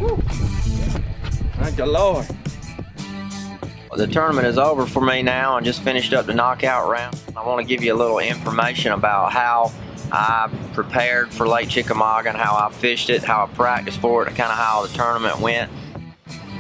Woo. Thank the Lord. The tournament is over for me now. I just finished up the knockout round. I want to give you a little information about how I prepared for Lake Chickamauga and how I fished it, how I practiced for it, and kind of how the tournament went.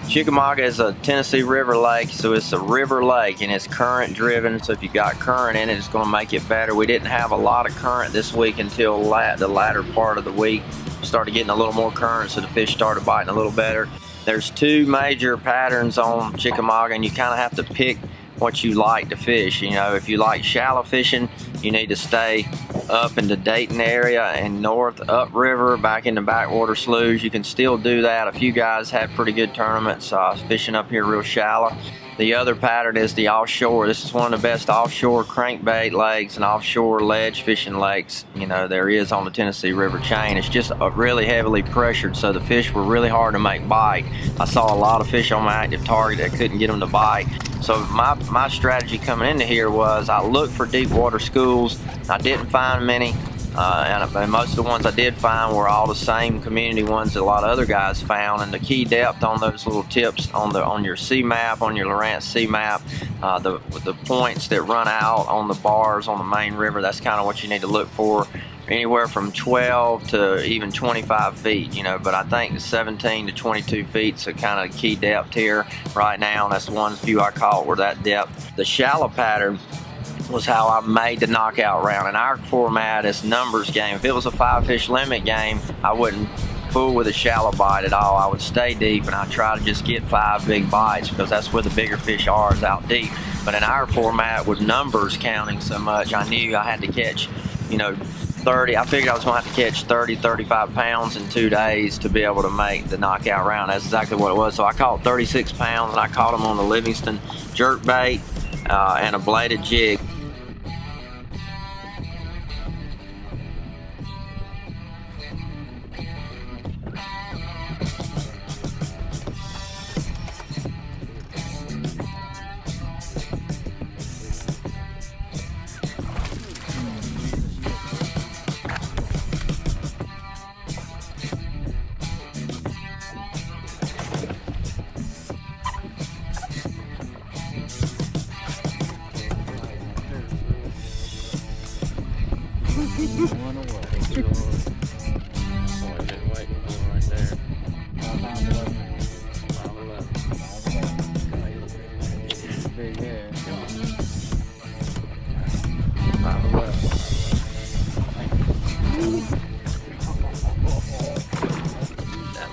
Chickamauga is a Tennessee River lake, so it's a river lake and it's current driven, so if you got current in it, it's going to make it better. We didn't have a lot of current this week until the latter part of the week. We started getting a little more current, so the fish started biting a little better. There's two major patterns on Chickamauga, and you kind of have to pick what you like to fish. You know, if you like shallow fishing, you need to stay up in the Dayton area and north upriver, back in the backwater sloughs. You can still do that. A few guys had pretty good tournaments fishing up here real shallow. The other pattern is the offshore. This is one of the best offshore crankbait lakes and offshore ledge fishing lakes, you know, there is on the Tennessee River chain. It's just really heavily pressured, so the fish were really hard to make bite. I saw a lot of fish on my active target that couldn't get them to bite. So my strategy coming into here was I looked for deep water schools. I didn't find many. And most of the ones I did find were all the same community ones that a lot of other guys found. And the key depth on those little tips on your C map, on your Lowrance C map, the points that run out on the bars on the main river, that's kind of what you need to look for. Anywhere from 12 to even 25 feet, you know, but I think the 17 to 22 feet is a kind of key depth here right now. And that's the ones few I caught were that depth. The shallow pattern was how I made the knockout round. In our format, it's numbers game. If it was a 5-fish limit game, I wouldn't fool with a shallow bite at all. I would stay deep and I try to just get 5 big bites because that's where the bigger fish are, is out deep. But in our format, with numbers counting so much, I knew I had to catch, you know, 30. I figured I was going to have to catch 30, 35 pounds in 2 days to be able to make the knockout round. That's exactly what it was. So I caught 36 pounds and I caught them on the Livingston jerkbait and a bladed jig.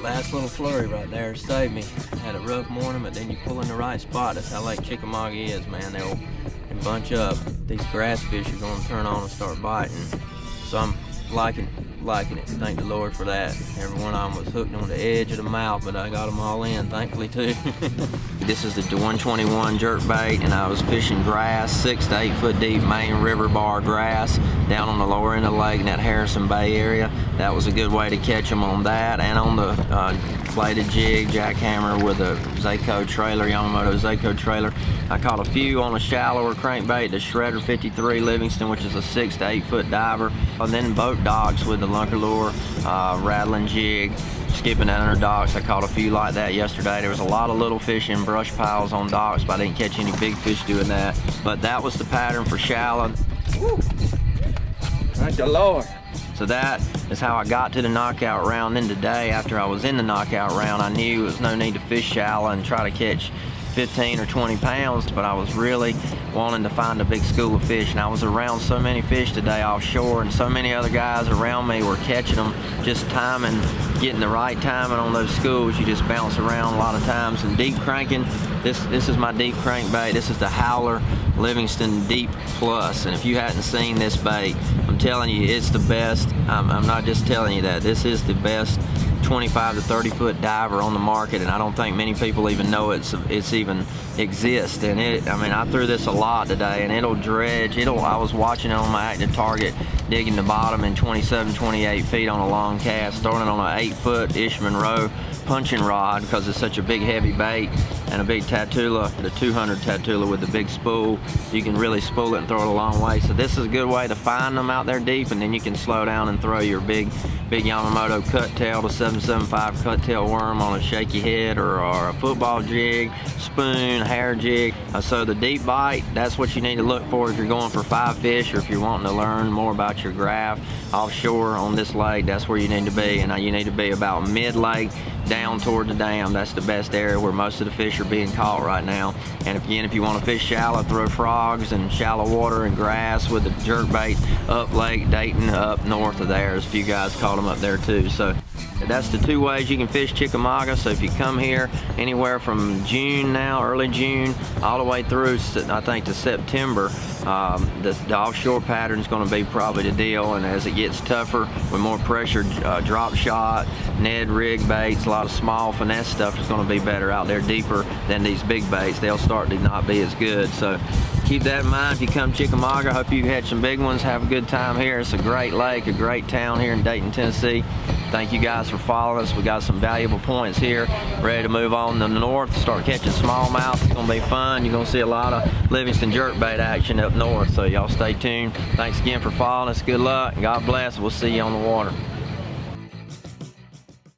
Last little flurry right there saved me. Had a rough morning, but then you pull in the right spot. That's how Lake Chickamauga is, man. They'll bunch up. These grass fish are going to turn on and start biting. So I'm liking it. Thank the Lord for that. Every one of them was hooked on the edge of the mouth, but I got them all in, thankfully, too. This is the 121 jerkbait, and I was fishing grass, 6 to 8 foot deep main river bar grass down on the lower end of the lake in that Harrison Bay area. That was a good way to catch them on that, and on the bladed jig, jackhammer with a Zako trailer, Yamamoto Zako trailer. I caught a few on a shallower crankbait, the Shredder 53 Livingston, which is a 6 to 8 foot diver, and then boat docks with the lunker lure, rattling jig, skipping that under docks. I caught a few like that yesterday. There was a lot of little fish in brush piles on docks, but I didn't catch any big fish doing that. But that was the pattern for shallow. Woo. Thank the Lord. So that is how I got to the knockout round. Then today, after I was in the knockout round, I knew there was no need to fish shallow and try to catch 15 or 20 pounds, but I was really wanting to find a big school of fish, and I was around so many fish today offshore, and so many other guys around me were catching them, just timing, getting the right timing on those schools. You just bounce around a lot of times. And deep cranking, this is my deep crankbait. This is the Howler Livingston Deep Plus, and if you hadn't seen this bait, I'm telling you, it's the best. I'm not just telling you that. This is the best 25 to 30 foot diver on the market, and I don't think many people even know it's even exists. And I threw this a lot today, and it'll dredge. I was watching it on my active target, digging the bottom in 27, 28 feet on a long cast, throwing it on an 8 foot Ish Monroe punching rod because it's such a big heavy bait, and a big Tatula, the 200 Tatula with the big spool. You can really spool it and throw it a long way. So this is a good way to find them out there deep, and then you can slow down and throw your big Yamamoto cut tail to 17 775 cuttail worm on a shaky head, or a football jig, spoon, hair jig. So the deep bite, that's what you need to look for if you're going for 5 fish, or if you're wanting to learn more about your graph offshore on this lake. That's where you need to be, and you need to be about mid-lake down toward the dam. That's the best area where most of the fish are being caught right now. And if you want to fish shallow, throw frogs and shallow water and grass with the jerkbait up Lake Dayton, up north of there. There's a few guys caught them up there too. So that's the 2 ways you can fish Chickamauga. So if you come here anywhere from June now, early June, all the way through, I think, to September, the offshore pattern is going to be probably the deal. And as it gets tougher with more pressure, drop shot, Ned rig baits, a lot of small finesse stuff is going to be better out there deeper than these big baits. They'll start to not be as good. So keep that in mind if you come Chickamauga. Hope you had some big ones. Have a good time here. It's a great lake, a great town here in Dayton, Tennessee. Thank you guys for following us. We got some valuable points here. Ready to move on to the north, start catching smallmouth. It's gonna be fun. You're gonna see a lot of Livingston jerkbait action up north. So y'all stay tuned. Thanks again for following us. Good luck. God bless. We'll see you on the water.